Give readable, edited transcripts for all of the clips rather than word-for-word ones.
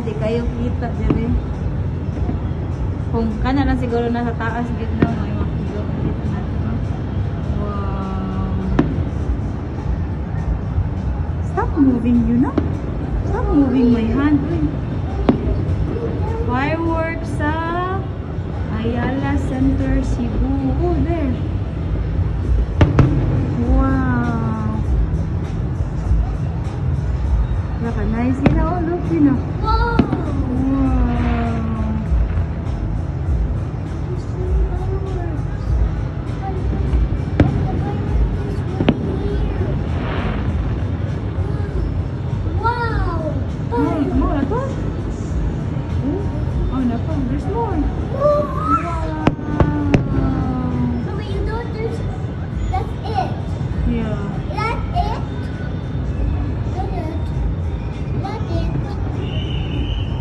di kayo kita dire. Kung kana lang siguro nasa taas gid na may makita dito natin. Wow. Stop moving, you know? Stop moving my hand. Fireworks sa Ayala Center, Cebu. Oh, there. Wow. Look, nice, you know? Look, you know. Wow. There's more. Wow. So wait, you know that's it? Yeah. That's it? That's it.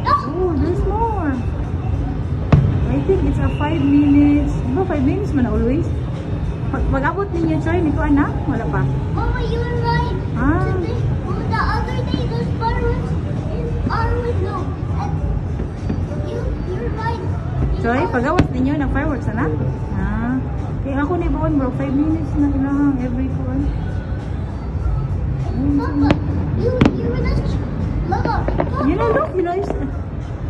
Oh, there's more. I think it's a 5 minutes. No, 5 minutes man always. Pag-abot ninyo, Choy, nito anak? Wala pa. Mama, you were right. Ah. The other day, those fireworks in our window. You're right. Choy, pag-abot ninyo ng fireworks, anak? Ah. Kaya ako na ibawan, bro. 5 minutes na kailangan every one. Papa, you were just... Mama, Papa. You know, look, you know,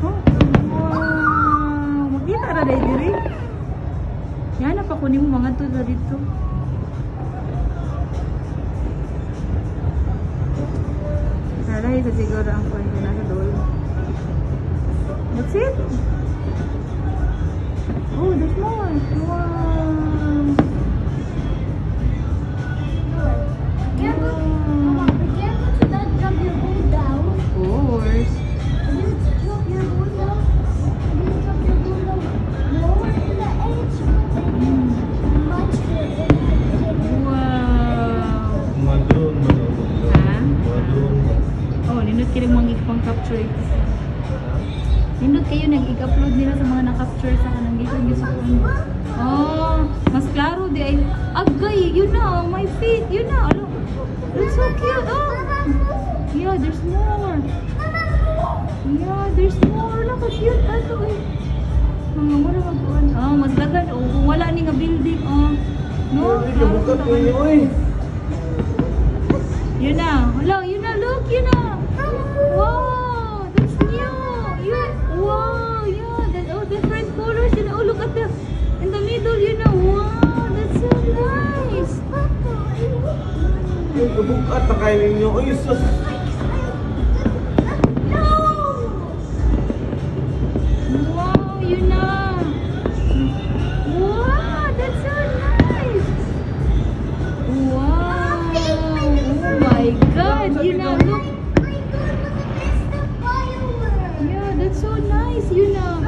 oh, wow. Makita na dahil diri. Yan, napakunin mo mga to dito. Dahil ito siguro ang point na nasa doon. That's it. Oh, there's more. Wow. Mama, be careful to not drop your phone down. Of course. Drop your phone down. Drop your phone down. Lower to the edge. Much further. Wow. Madun. Ha? Oh, nindot kayo mga ipang-capture ito. Nindot kayo nag-upload nila sa mga na-capture sa kanang dito yung sa phone. Oh, mas klaro di ay agay, yun na, my feet, yun na. Ano? That's so cute. Oh. Yeah, there's more. Yeah, there's more. Look how cute ato eh. Mga mura magkuhan. Oh, mas dagan. Oh, kung wala ni nga building. Oh. No, Bukat ninyo eh. yun na. Hello, yun na. Look, yun na. Wow, that's new. Yeah. Wow, yeah. That, oh, different colors. Yun na. Oh, look at the in the middle. Yun na. Wow, that's so nice. Bukat na kayo ninyo. Ay, sus. Wow, yun na. Wow, that's so nice. Wow. Oh my God, yun na. Look. Yeah, that's so nice. Yun na.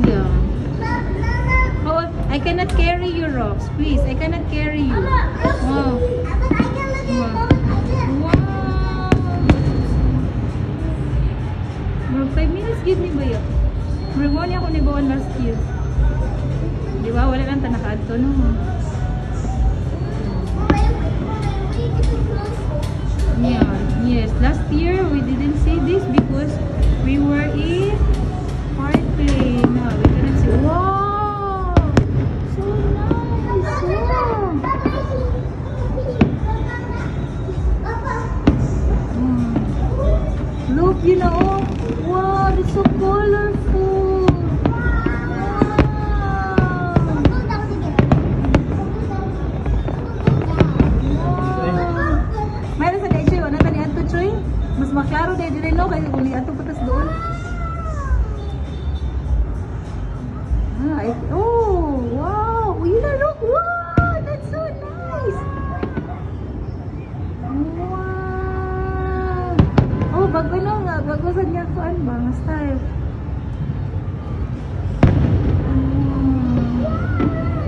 Yeah. Oh, I cannot carry your rocks. Please, I cannot carry you. Wow. Wow. 5 minutes, give me ba yun? Maragwani ako ni Bawan last year. Di ba? Wala lang tanakad to, no? Yeah, yes. Last year, we didn't see this because we were in park play. No, we didn't see. Wow! So nice! Wow! Look, you know, wow, it's so colorful. Mayroon sa Choy, wala ka ni Anto Choy? Mas maklaro dahil din no, kaya kung ni Anto patas doon. Oh, wow! You know, look, wow! That's so nice! Wow! Oh, bago na nga. Bago sa niya kuan ba? Nga style.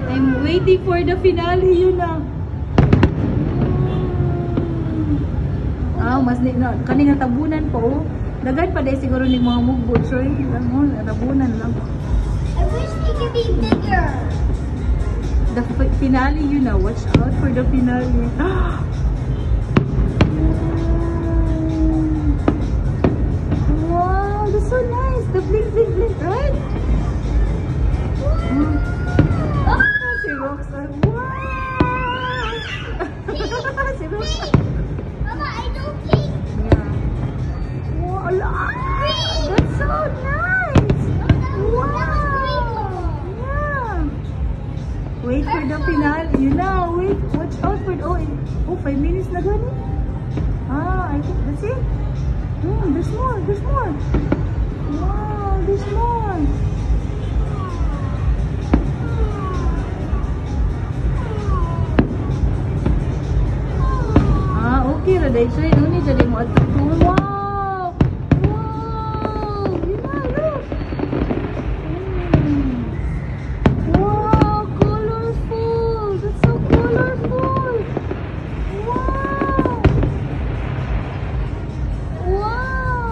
I'm waiting for the finale, yun na. Mas di na. Kaning tabunan po. Dagan pa dahil siguro ni mga mugbo. Choy, tabunan lang. I wish it could be bigger. The finale, you know. Watch out for the finale. 10 minutes na gani. I think that's it. There's more. There's more. Wow, there's more. Okay, Raday. So, yun ni jadi mo ato. Wow! Wow! Yun na, look! Wow! Colorful! That's so colorful! Wow! Wow!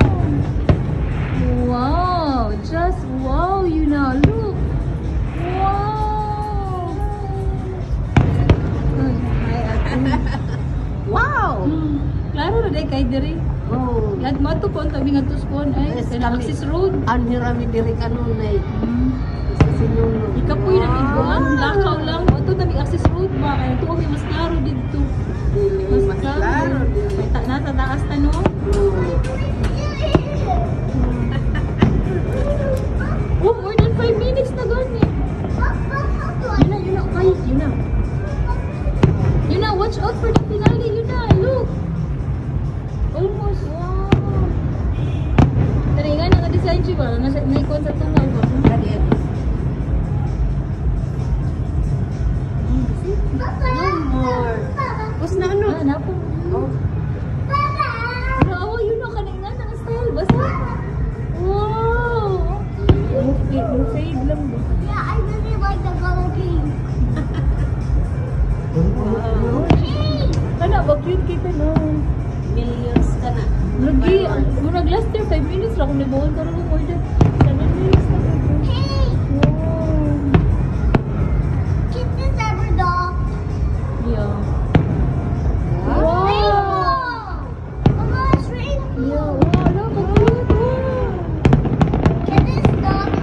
Wow! Just wow, you know, look! Wow! Hi, Ate. Wow! Klaro na day kay diri. Oh. Lad mo to kon tabi nga tuskon ay Yes, sa access road. Ang hirami diri kanunay. Sa sinulog. Ikapoy na biguan, lakaw lang. Mo to tabi access road ba kay to may mas klaro dito. Mas klaro. May nasa taas ta no. Oh, more than 5 minutes na gani. Yun na, guys, yun na. Yun na, watch out for the finale, yun na, look. Almost, wow. Tari nga, naka-design siya ba? Naikon sa tungal ba? Adi. No more. Bus na ano? Ah, napo. Oh. Pero yun na, kanina, naka-style. Basta. Wow. Yung fade lang ba? Yeah, I really like the color pink. Hey! Ano, ba cute kita no? Millions ka na. Lagi, murag last year, 5 minutes lang kung nabawal ka rin more than 7 minutes na ko. Hey! Wow. Kiss this ever doll. Yeah. Rainbow! Wow. Mama, it's rainbow. Yeah, wow, look, ang cute. Wow. Get this doll.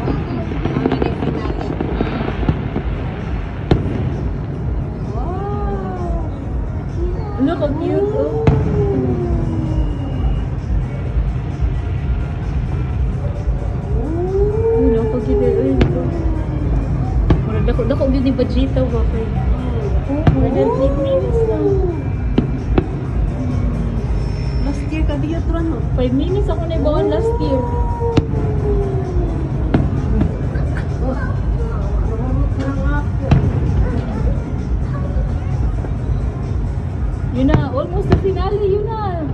Ang mini finale. Wow. Look, ang cute. Oh. Ano, pag-ide. Murag dako yun ni Vegeta ba kay? More than 8 minutes lang. Last year ka diya turan no? 5 minutes ako na ibawan last year. Yun na, almost the finale, yun na.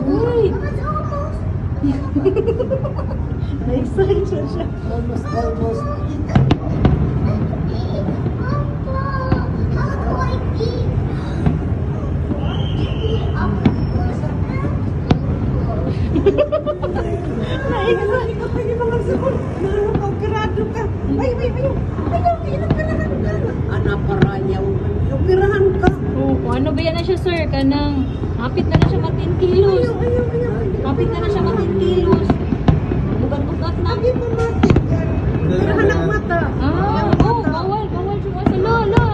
Wait! Mama, it's almost. Na-excited siya. Almost. Na-excited ka pa yung mga sumunod. Operado ka. Ayaw ka. Anak para niya. Operahan ka. Oh, kung ano ba yan na siya, sir? Kanang, hapit na siya 10 kilos. Hapit na siya 10 kilos. Bugat-bugat na. Lagi mo matik. Operahan ang mata. Bawal siya sa lola.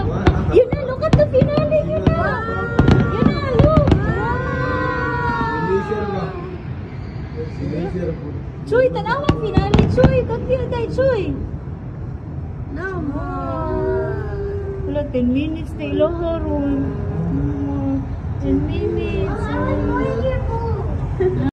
Yun na, look at the finale, yun na. Yun na, look. Signature ba? Signature po. Choy, tanawang finale, Choy. Kakil kay Choy. No more. Wala, 10 minutes na iloho ron. 10 minutes.